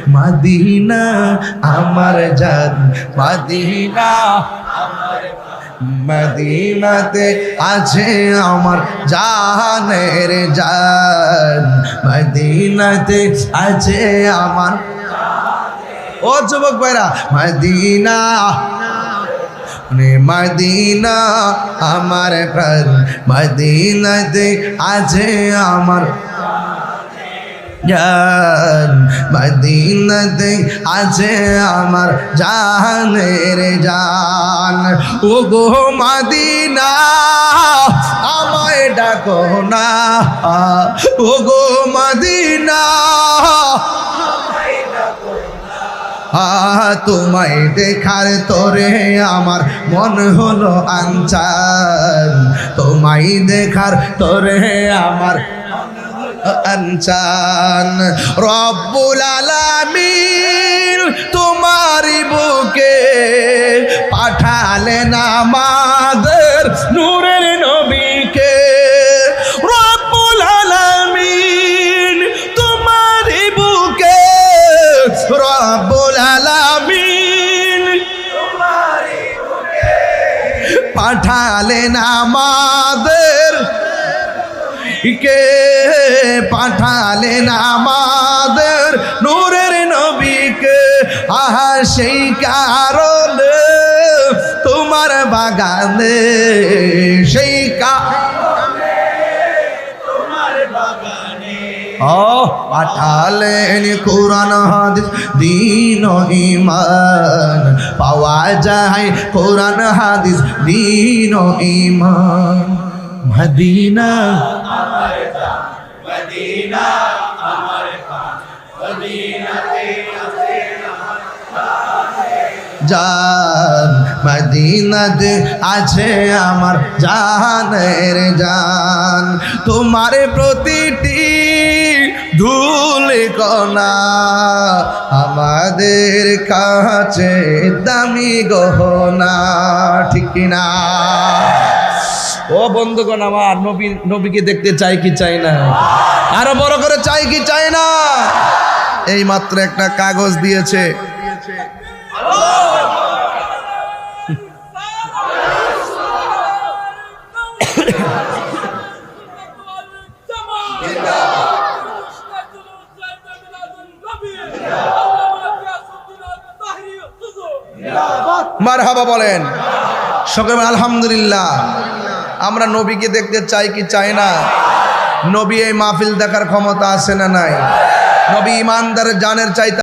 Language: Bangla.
মদিনা আমার জান মদিনা মদিনাতে আছে আমার জানের জান মদিনাতে আছে আমার ও যুবক ভাইরা মদিনা মদিনা আমার প্রাণ মদিনাতে আছে আমার জান মদিনাতে আছে আমার জানের জান ও গো মদিনা আমায় ডাকো না ও গো মদিনা তোমায় দেখার তোরে আমার মন হলো আনচান তোমায় দেখার তোরে আমার আনচান রব্বুল আলামিন তোমারি বুকে পাঠালেন আমাদের নূরের নবীকে রব্বুল আলামিন তোমারি বুকে রব্বুল আলামিন তোমারি বুকে পাঠালেন আমাদের কে পাঠালেন আমাদের নূরের নবীকে আহা সেই কারণে তোমার বাগানে সেই কারণে তোমার বাগানে পাঠালেন কোরআন হাদিস দ্বীন ও ঈমান পাওয়া যায় কোরআন হাদিস দ্বীন ও ঈমান মদিনা আমার জান মদিনা আমার প্রাণ মদিনাতে আছে আমার জান মদিনাতে আছে আমার জানের জান তোমার প্রতিটি ধুল কণা আমাদের কাছে দামি গহনা ঠিক না ও বন্ধুগণ আমার নবীকে দেখতে চাই কি চাই না আরো বড় করে চাই কি চাই না এই মাত্র একটা কাগজ দিয়েছে মারহাবা বলেন সকলে আলহামদুলিল্লাহ আমরা নবীকে দেখতে চাই কি চাই না নবী এই মাহফিল দেখার ক্ষমতা আছে না নাই নবী ইমানদারের জানের চাইতে